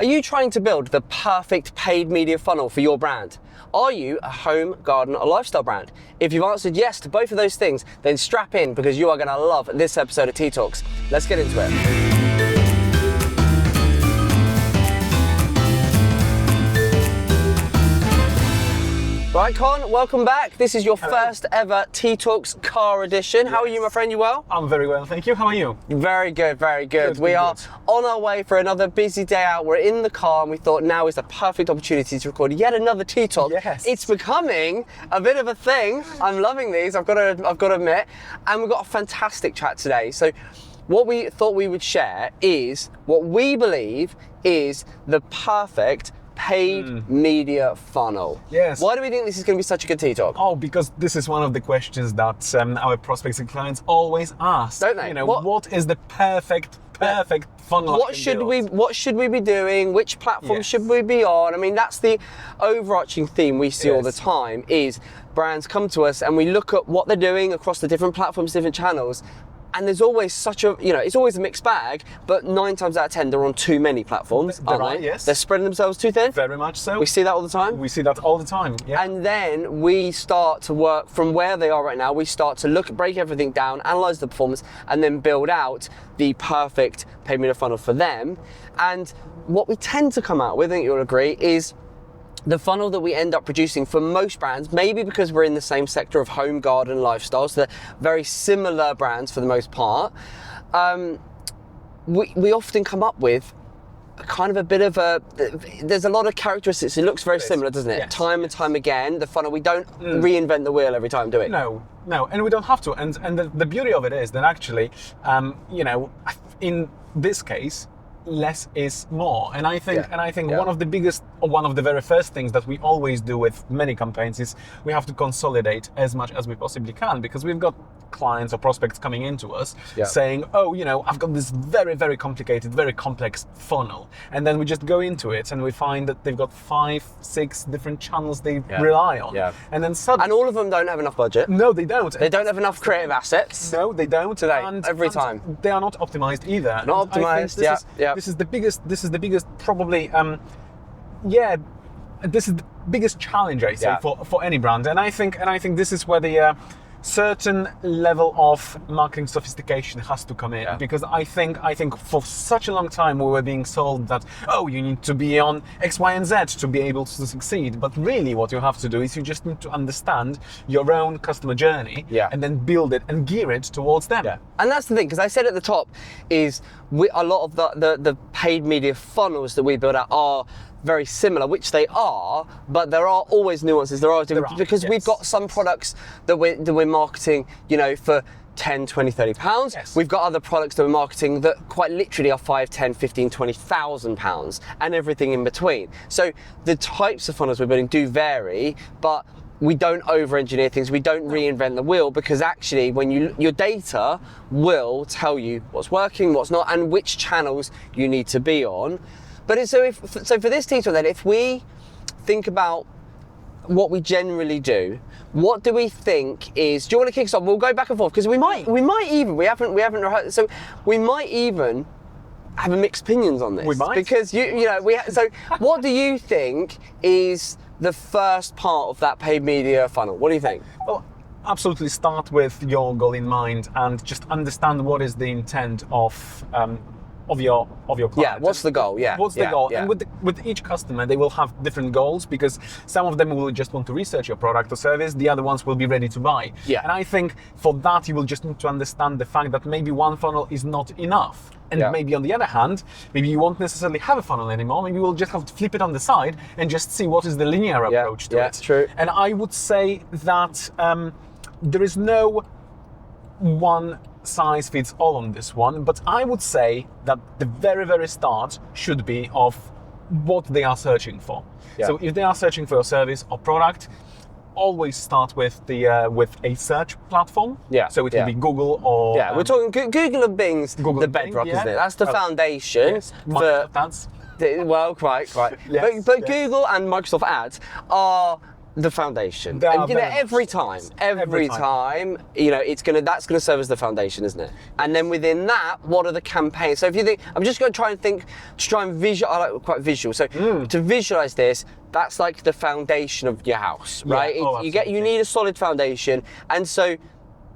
Are you trying to build the perfect paid media funnel for your brand? Are you a home, garden, or lifestyle brand? If you've answered yes to both of those things, then strap in because you are going to love this episode of T.E.A Talks. Let's get into it. Right, Con, welcome back. This is your first ever T.E.A Talks car edition. How are you, my friend? You well? I'm very well, thank you. How are you? Very good, very good. We are on our way for another busy day out. We're in the car and we thought now is the perfect opportunity to record yet another T.E.A Talk. Yes. It's becoming a bit of a thing. I'm loving these, I've got to admit. And we've got a fantastic chat today. So what we thought we would share is what we believe is the perfect paid media funnel. Yes. Why do we think this is going to be such a good T.E.A Talk? Oh, because this is one of the questions that our prospects and clients always ask. Don't they? You know, what is the perfect funnel? What should we be doing? Which platform should we be on? I mean, that's the overarching theme we see all the time is brands come to us and we look at what they're doing across the different platforms, different channels. And there's always it's always a mixed bag, but 9 times out of 10, they're on too many platforms, aren't they? Yes. They're spreading themselves too thin. Very much so. We see that all the time. We see that all the time, yeah. And then we start to work from where they are right now. We start to break everything down, analyze the performance, and then build out the perfect paid media funnel for them. And what we tend to come out with, I think you'll agree, is the funnel that we end up producing for most brands, maybe because we're in the same sector of home, garden, lifestyles, so they're very similar brands for the most part, we often come up with kind of a bit of there's a lot of characteristics. It looks very similar, doesn't it? Yes. Time and time again, the funnel, we don't reinvent the wheel every time, do we? No, and we don't have to. And the beauty of it is that actually, in this case, less is more. And I think one of the very first things that we always do with many campaigns is we have to consolidate as much as we possibly can, because we've got clients or prospects coming into us saying, I've got this very, very complicated, very complex funnel. And then we just go into it and we find that they've got 5-6 different channels they rely on. Yeah. And then suddenly... And all of them don't have enough budget. No, they don't. They don't have enough creative assets. No, they don't. Today, every time. They are not optimized either. Not optimized, This is the biggest probably, this is the biggest challenge, I say, for any brand. And I think this is where the certain level of marketing sophistication has to come in, because I think for such a long time we were being sold that, you need to be on X, Y, and Z to be able to succeed. But really what you have to do is you just need to understand your own customer journey and then build it and gear it towards them. Yeah. And that's the thing, because I said at the top is a lot of the paid media funnels that we build out are very similar, which they are, but there are always nuances. Because we've got some products that we're marketing, for 10, 20, 30 pounds. Yes. We've got other products that we're marketing that quite literally are 5, 10, 15, 20,000 pounds and everything in between. So the types of funnels we're building do vary, but we don't over-engineer things. We don't reinvent the wheel, because actually when your data will tell you what's working, what's not, and which channels you need to be on. But so for this T.E.A then, if we think about what we generally do, what do we think is? Do you want to kick us off? We'll go back and forth, because we might even we haven't rehearsed, so we might even have mixed opinions on this. We might, because so what do you think is the first part of that paid media funnel? What do you think? Well, absolutely start with your goal in mind and just understand what is the intent of your client. Yeah, what's the goal? Yeah. What's the goal? Yeah. And with each customer, they will have different goals, because some of them will just want to research your product or service, the other ones will be ready to buy. Yeah. And I think for that, you will just need to understand the fact that maybe one funnel is not enough. And maybe on the other hand, maybe you won't necessarily have a funnel anymore. Maybe you will just have to flip it on the side and just see what is the linear approach to it. Yeah, true. And I would say that there is no one size fits all on this one, but I would say that the very, very start should be of what they are searching for. Yeah. So if they are searching for a service or product, always start with a search platform. Yeah. So it will be Google or... Yeah, we're talking Google and Bing's the bedrock, isn't it? That's the foundation. Yes. Microsoft Ads. Well, quite. Yes, but Google and Microsoft Ads are the foundation. They are And, you know, very every much time, you know, that's gonna serve as the foundation, isn't it? And then within that, what are the campaigns? So if you think, I'm just gonna try and visual. I like quite visual. So to visualize this, that's like the foundation of your house, right? You need a solid foundation, and so.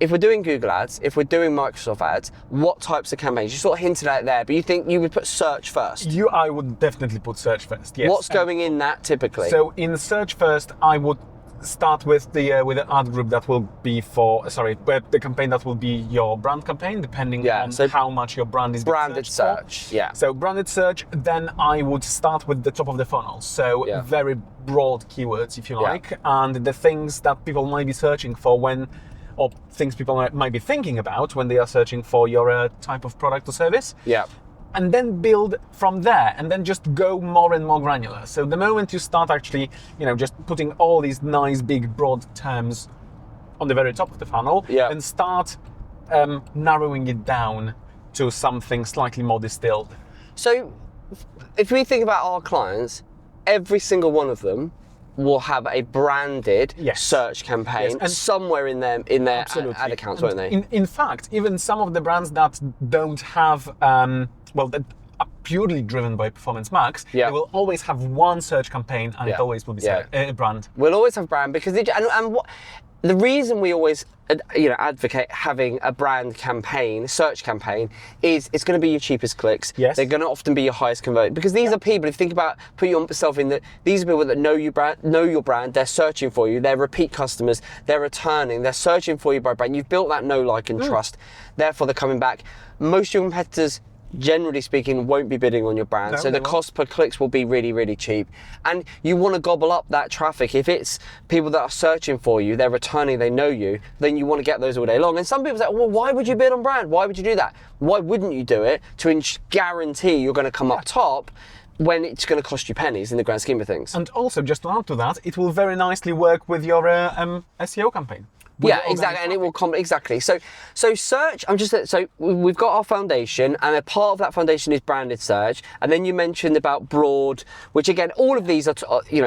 If we're doing Google ads, if we're doing Microsoft ads, what types of campaigns? You sort of hinted at it there, but you think you would put search first? I would definitely put search first, yes. What's going in that typically? So in search first, I would start with the ad group that will be the campaign that will be your brand campaign, depending on how much your brand is branded search. For. Yeah. So branded search, then I would start with the top of the funnel. So very broad keywords, if you like, and the things that people might be searching for or things people might be thinking about when they are searching for your type of product or service. Yeah. And then build from there, and then just go more and more granular. So the moment you start actually, you know, just putting all these nice, big, broad terms on the very top of the funnel, and start narrowing it down to something slightly more distilled. So if we think about our clients, every single one of them will have a branded search campaign somewhere in their ad accounts, won't they? In fact, even some of the brands that don't have, that are purely driven by Performance Max, they will always have one search campaign, and it always will be a brand. We'll always have brand because the reason we always advocate having a brand campaign, search campaign, is it's going to be your cheapest clicks. Yes. They're going to often be your highest converting, because these are people, if you think about, put yourself in these are people that know your brand, they're searching for you, they're repeat customers, they're returning, they're searching for you by brand. You've built that know, like, and trust. Therefore, they're coming back. Most of your competitors, generally speaking, won't be bidding on your brand, so the cost per clicks will be really, really cheap. And you want to gobble up that traffic. If it's people that are searching for you, they're returning, they know you, then you want to get those all day long. And some people say, well, why would you bid on brand? Why would you do that? Why wouldn't you do it to guarantee you're going to come up top when it's going to cost you pennies in the grand scheme of things? And also, just to add to that, it will very nicely work with your SEO campaign. Yeah, exactly, and it will come exactly. So search. So we've got our foundation, and a part of that foundation is branded search. And then you mentioned about broad, which again, all of these are,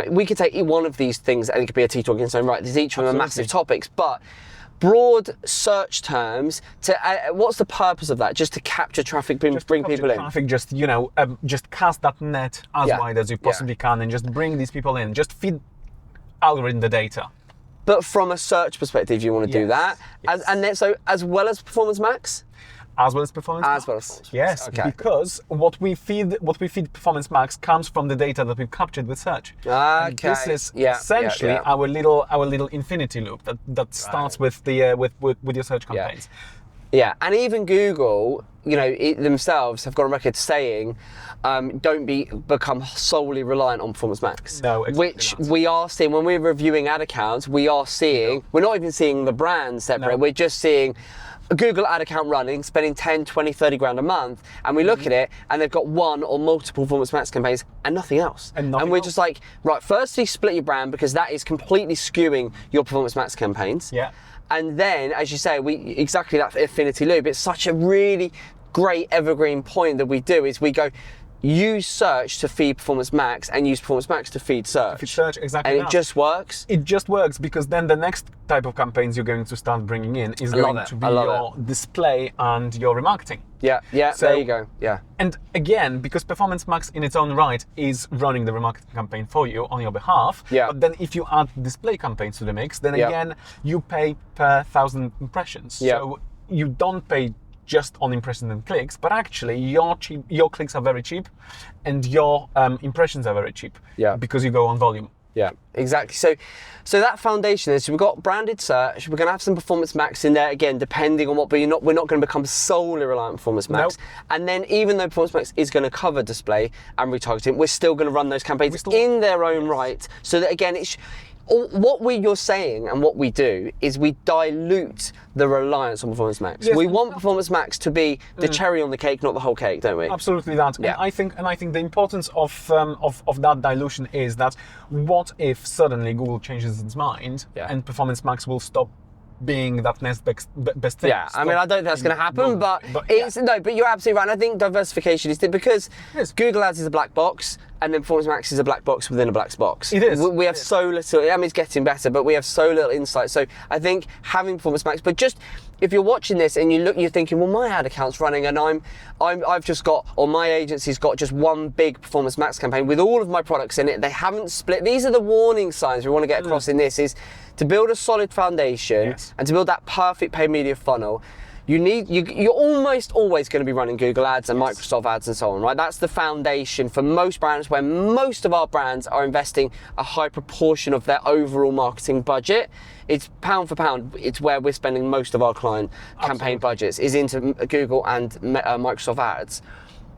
we could take one of these things, and it could be a T talk in its own right. There's each of them are massive topics, but broad search terms. What's the purpose of that? Just to capture traffic, bring people in. Traffic, just cast that net as wide as you possibly can, and just bring these people in. Just feed algorithm the data. But from a search perspective, you want to do that, and then as well as Performance Max. As well as Performance Max. Yes, because what we feed Performance Max comes from the data that we've captured with search. And this is essentially our little infinity loop that starts with your search campaigns. Yeah, and even Google, themselves have got a record saying, don't become solely reliant on Performance Max. No, exactly which we are seeing when we're reviewing ad accounts. We're not even seeing the brand separate. No. We're just seeing a Google ad account running, spending 10, 20, 30 grand a month, and we look at it, and they've got one or multiple Performance Max campaigns and nothing else. And we're just like, right, firstly, split your brand, because that is completely skewing your Performance Max campaigns. Yeah. And then, as you say, exactly that affinity loop. It's such a really great evergreen point that we do, is we go, use search to feed Performance Max and use Performance Max to feed search. Exactly. And it just works? It just works, because then the next type of campaigns you're going to start bringing in is going to be your display and your remarketing. Yeah, so, there you go, yeah. And again, because Performance Max in its own right is running the remarketing campaign for you on your behalf, but then if you add display campaigns to the mix, then again, you pay per 1,000 impressions. Yeah. So you don't pay just on impressions and clicks, but actually your clicks are very cheap, and your impressions are very cheap. Yeah. Because you go on volume. Yeah, exactly. So that foundation is, we've got branded search, we're going to have some Performance Max in there, again, depending on what, but we're not going to become solely reliant on Performance Max. Nope. And then even though Performance Max is going to cover display and retargeting, we're still going to run those campaigns in their own right, so that again, you're saying and what we do is we dilute the reliance on Performance Max. Yes, we want Performance Max to be the cherry on the cake, not the whole cake, don't we? Absolutely that. Yeah. And I think the importance of that dilution is that, what if suddenly Google changes its mind and Performance Max will stop being that next best thing? Yeah, I mean, I don't think that's going to happen, but you're absolutely right. And I think diversification is because Google Ads is a black box. and then Performance Max is a black box within a black box. It is. We have so little, I mean, it's getting better, but we have so little insight. So I think having Performance Max, but just, if you're watching this and you're thinking, well, my ad account's running and I've just got, or my agency's got just one big Performance Max campaign with all of my products in it, they haven't split. These are the warning signs we want to get across in this, is to build a solid foundation and to build that perfect paid media funnel. You're almost always going to be running Google ads and Microsoft ads and so on, right? That's the foundation for most brands, where most of our brands are investing a high proportion of their overall marketing budget. It's pound for pound, it's where we're spending most of our client campaign budgets, is into Google and Microsoft ads.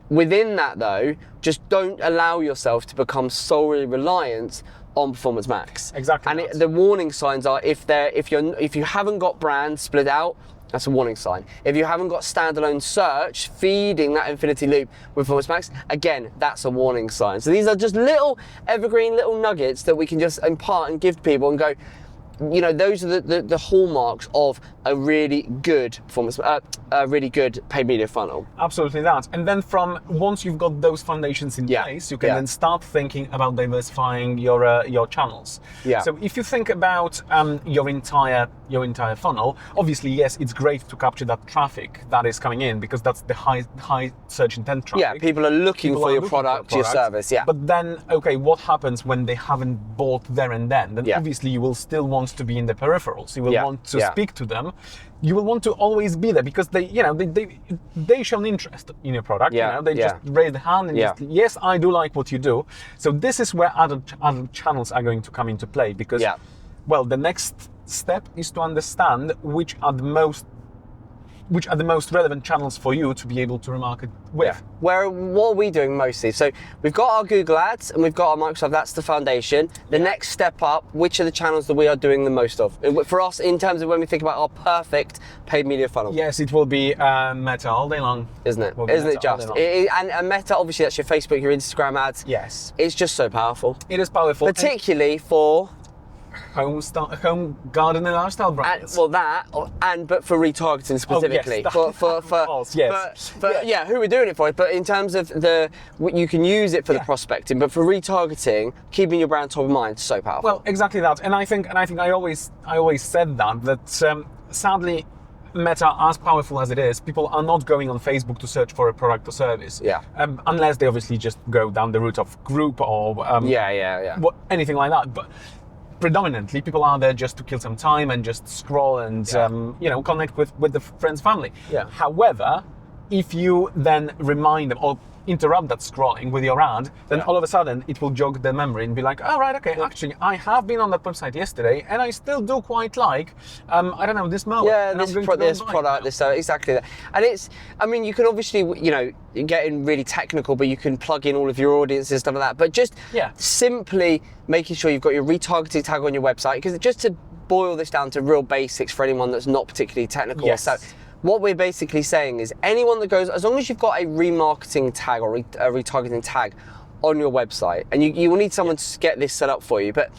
Within that though, just don't allow yourself to become solely reliant on Performance Max. Exactly. And the warning signs are, if you haven't got brands split out, that's a warning sign. If you haven't got standalone search feeding that infinity loop with Performance Max, again, that's a warning sign. So these are just little evergreen little nuggets that we can just impart and give to people and go, you know, those are the hallmarks of a really good performance, a really good paid media funnel. Absolutely that. And then once you've got those foundations in place, you can then start thinking about diversifying your channels. Yeah. So if you think about your entire funnel, obviously, yes, it's great to capture that traffic that is coming in, because that's the high search intent traffic. Yeah, people are looking for your product, your service. Yeah. But then, okay, what happens when they haven't bought there and then? Then obviously you will still want to be in the peripherals. You will want to speak to them. You will want to always be there, because they show an interest in your product. They just raise the hand and just, yes, I do like what you do. So this is where other channels are going to come into play, because well, the next step is to understand which are the most relevant channels for you to be able to remarket with. What are we doing mostly? So we've got our Google ads and we've got our Microsoft, that's the foundation. The next step up, which are the channels that we are doing the most of? For us, in terms of when we think about our perfect paid media funnel. Yes, it will be Meta all day long. Isn't it? Isn't it just? And Meta, obviously that's your Facebook, your Instagram ads. Yes. It's just so powerful. It is powerful. Particularly for home garden and lifestyle brands. But for retargeting specifically. Who we're doing it for. But in terms of you can use it for the prospecting, but for retargeting, keeping your brand top of mind, so powerful. Well, exactly that. And I think I always said that sadly, Meta, as powerful as it is, people are not going on Facebook to search for a product or service. Unless they obviously just go down the route of group or anything like that. But predominantly, people are there just to kill some time and just scroll and connect with the friends, family. However, if you then remind them or interrupt that scrolling with your ad, then all of a sudden it will jog their memory and be like, oh right, okay, actually I have been on that website yesterday and I still do quite like, I don't know, this mower. Yeah, this product, exactly that. And you can obviously, getting really technical, but you can plug in all of your audiences and stuff like that. But just simply making sure you've got your retargeting tag on your website, because just to boil this down to real basics for anyone that's not particularly technical. Yes. So what we're basically saying is anyone that goes, as long as you've got a remarketing tag or a retargeting tag on your website, and you will need someone to get this set up for you, but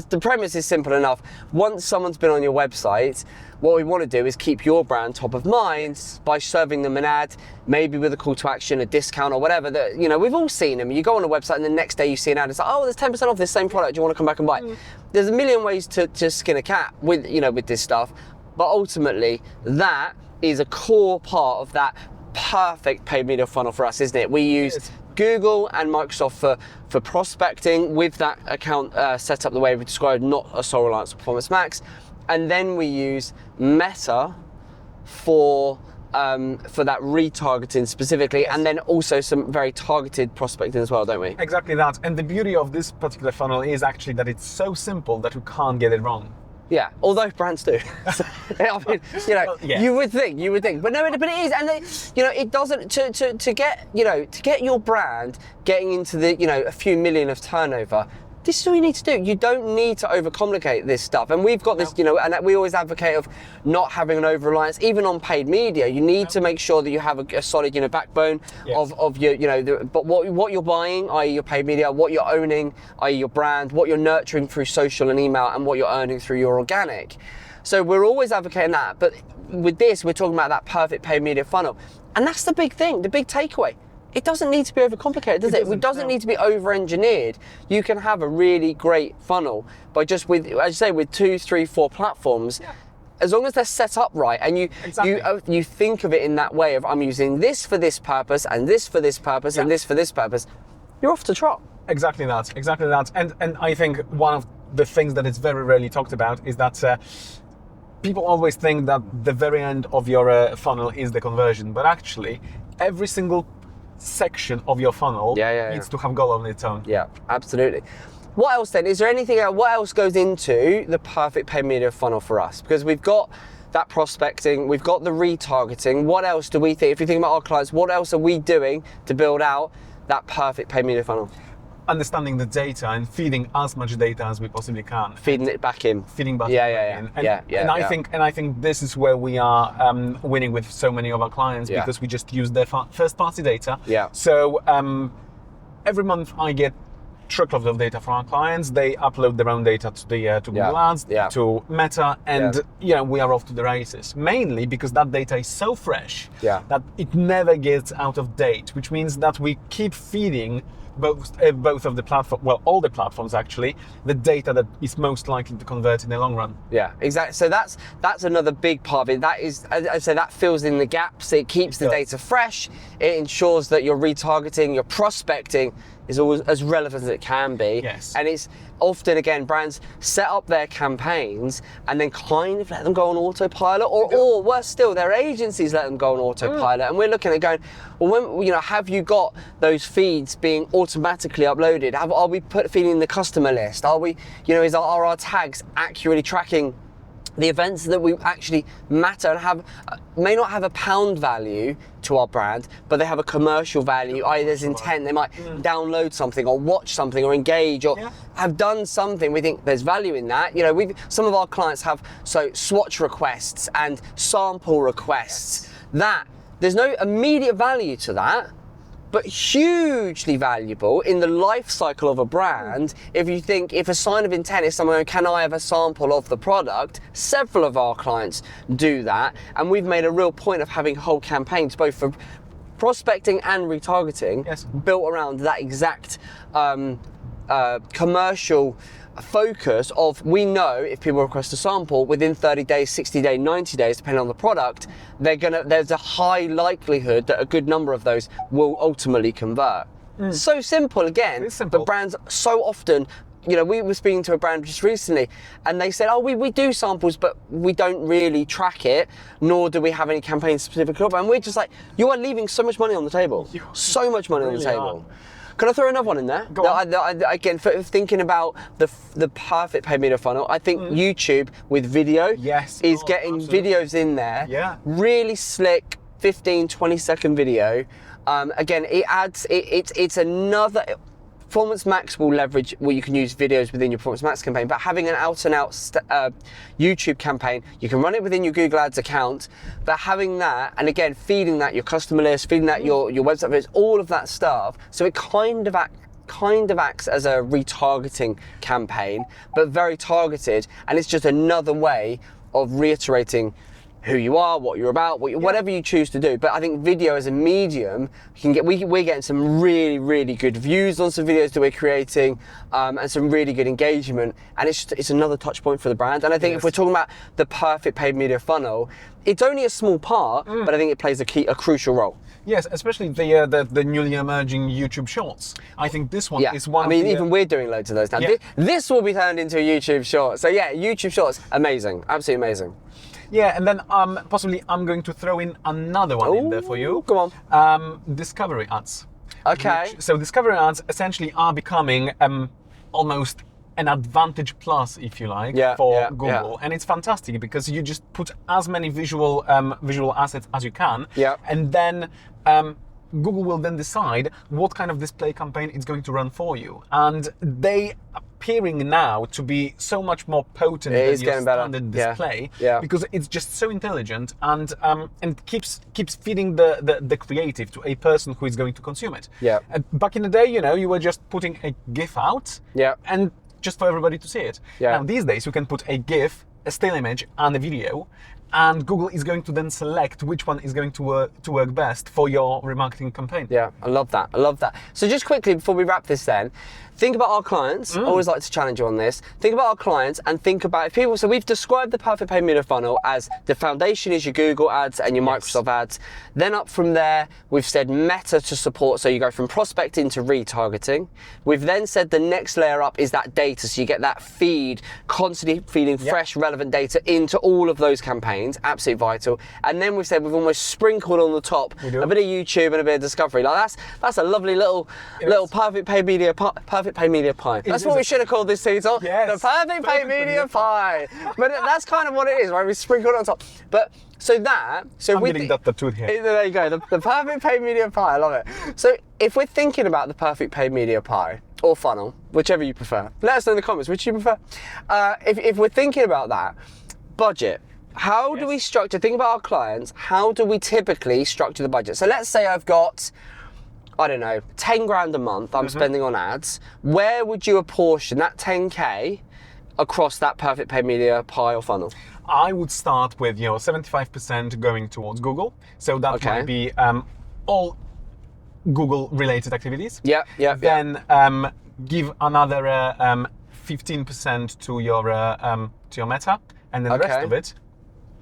the premise is simple enough. Once someone's been on your website, what we want to do is keep your brand top of mind by serving them an ad, maybe with a call to action, a discount or whatever. That we've all seen them. You go on a website and the next day you see an ad. It's like, oh, there's 10% off this same product. Do you want to come back and buy it? There's a million ways to skin a cat with this stuff, but ultimately that is a core part of that perfect paid media funnel for us, isn't it? We use Google and Microsoft for prospecting with that account set up the way we described, not a sole reliance on Performance Max, and then we use Meta for that retargeting specifically, and then also some very targeted prospecting as well, don't we? Exactly that. And the beauty of this particular funnel is actually that it's so simple that you can't get it wrong. Yeah, although brands do. You would think, but no, but it is, and it doesn't. To get your brand getting into a few million of turnover. This is all you need to do. You don't need to overcomplicate this stuff. And we've got this, and we always advocate of not having an over-reliance, even on paid media. You need to make sure that you have a solid, backbone of your, but what you're buying, i.e. your paid media, what you're owning, i.e. your brand, what you're nurturing through social and email, and what you're earning through your organic. So we're always advocating that. But with this, we're talking about that perfect paid media funnel. And that's the big thing, the big takeaway. it doesn't need to be overcomplicated, does it? It doesn't need to be over-engineered. You can have a really great funnel by just with, as you say, with 2, 3, 4 platforms. Yeah. As long as they're set up right, and you think of it in that way of, I'm using this for this purpose, and this for this purpose, and this for this purpose, you're off to trot. Exactly that. And I think one of the things that is very rarely talked about is that people always think that the very end of your funnel is the conversion, but actually every single section of your funnel needs to have goal on its own. Yeah, absolutely. What else then? Is there anything else? What else goes into the perfect paid media funnel for us? Because we've got that prospecting, we've got the retargeting. What else do we think? If you think about our clients, what else are we doing to build out that perfect paid media funnel? Understanding the data and feeding as much data as we possibly can. Feeding it back in. Feeding back in. And I think this is where we are winning with so many of our clients because we just use their first-party data. Yeah. So every month I get truckloads of data from our clients. They upload their own data to the to Google Ads, to Meta, and we are off to the races. Mainly because that data is so fresh that it never gets out of date, which means that we keep feeding both of the platform, well, all the platforms actually, the data that is most likely to convert in the long run. Yeah, exactly. So that's another big part of it. That is, as I say, that fills in the gaps. It keeps the data fresh. It ensures that your retargeting, your prospecting is always as relevant as it can be. Yes. And it's often, again, brands set up their campaigns and then kind of let them go on autopilot, or worse still, their agencies let them go on autopilot. And we're looking at going, well, when, have you got those feeds being automatically uploaded? Are we feeding the customer list? Are we, are our tags accurately tracking the events that we actually matter and may not have a pound value to our brand, but they have a commercial value, i.e. there's intent, they might download something or watch something or engage or have done something, we think there's value in that. Some of our clients have swatch requests and sample requests. That, there's no immediate value to that, but hugely valuable in the life cycle of a brand. If a sign of intent is someone, can I have a sample of the product? Several of our clients do that, and we've made a real point of having whole campaigns, both for prospecting and retargeting, built around that exact commercial focus of, we know if people request a sample within 30 days, 60 days, 90 days, depending on the product, there's a high likelihood that a good number of those will ultimately convert. So simple again, but brands so often, we were speaking to a brand just recently and they said, we do samples, but we don't really track it, nor do we have any campaigns specific. And we're just like, you are leaving so much money on the table. So much money on the table. Can I throw another one in there? Go on. Again, thinking about the perfect paid media funnel, I think YouTube with video is getting videos in there. Yeah. Really slick, 15, 20-second video. Again, it adds, it's another. Performance Max will leverage, you can use videos within your Performance Max campaign, but having an out-and-out YouTube campaign, you can run it within your Google Ads account, but having that, and again, feeding that your customer list, feeding that your website videos, all of that stuff, so it kind of acts as a retargeting campaign, but very targeted, and it's just another way of reiterating who you are, what you're about, whatever you choose to do. But I think video as a medium, we're getting some really, really good views on some videos that we're creating, and some really good engagement. And it's another touch point for the brand. And I think if we're talking about the perfect paid media funnel, it's only a small part, but I think it plays a crucial role. Yes, especially the newly emerging YouTube Shorts. I think this one is one. Even we're doing loads of those now. Yeah. This will be turned into a YouTube Short. So YouTube Shorts, amazing, absolutely amazing. Yeah, and then possibly I'm going to throw in another one in there for you. Go on. Discovery ads. Okay. So discovery ads essentially are becoming almost an advantage plus, if you like, for Google, and it's fantastic because you just put as many visual assets as you can, and then Google will then decide what kind of display campaign it's going to run for you, and they appearing now to be so much more potent than your standard display because it's just so intelligent and keeps feeding the creative to a person who is going to consume it. Back in the day, you were just putting a GIF out and just for everybody to see it. Now these days you can put a GIF, a still image and a video, and Google is going to then select which one is going to work best for your remarketing campaign. Yeah, I love that. I love that. So just quickly before we wrap this then, think about our clients. I always like to challenge you on this. Think about our clients and think about if people, so we've described the perfect paid media funnel as the foundation is your Google ads and your Microsoft ads. Then up from there, we've said Meta to support, so you go from prospecting to retargeting. We've then said the next layer up is that data, so you get that feed, constantly feeding fresh, relevant data into all of those campaigns, absolutely vital. And then we've said we've almost sprinkled on the top a bit of YouTube and a bit of discovery. Like that's a lovely little perfect paid media pie. That's what we should have called this T.E.A Talk. Yes. The perfect paid media pie. But that's kind of what it is, right? We sprinkled it on top. But so I'm getting that tattooed here. There you go. The perfect paid media pie. I love it. So if we're thinking about the perfect paid media pie or funnel, whichever you prefer, let us know in the comments which you prefer. If we're thinking about that, budget. How do we structure? Think about our clients. How do we typically structure the budget? So let's say I've got, I don't know, 10 grand a month I'm spending on ads. Where would you apportion that 10K across that perfect paid media pie or funnel? I would start with 75% going towards Google. So that might be all Google related activities. Then give another 15% to your Meta, and then the rest of it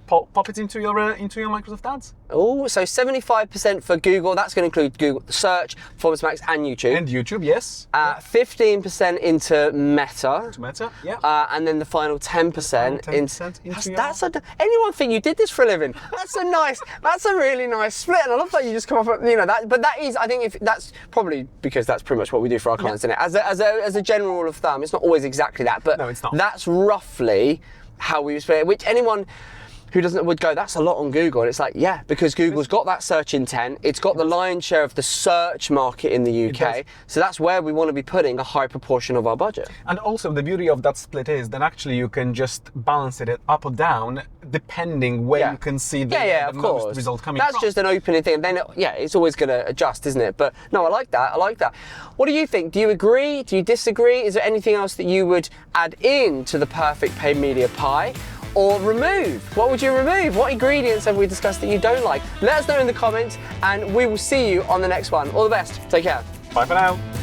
pop it into your Microsoft ads. Oh, so 75% for Google. That's going to include Google Search, Performance Max, and YouTube. And YouTube, yes. 15% into Meta. And then the final 10% into. Anyone think you did this for a living? That's a really nice split. And I love that you just come up with that. But that is, I think, that's probably because that's pretty much what we do for our clients, isn't it? As a general rule of thumb, it's not always exactly that, but no, it's not. That's roughly how we split it. Which anyone who would go, that's a lot on Google. And it's like, yeah, because Google's got that search intent. It's got the lion's share of the search market in the UK. So that's where we want to be putting a high proportion of our budget. And also the beauty of that split is that actually you can just balance it up or down depending where you can see the most result coming from. That's just an opening thing. And then, it's always going to adjust, isn't it? But no, I like that. What do you think? Do you agree? Do you disagree? Is there anything else that you would add in to the perfect paid media pie? Or remove? What would you remove? What ingredients have we discussed that you don't like? Let us know in the comments and we will see you on the next one. All the best. Take care. Bye for now.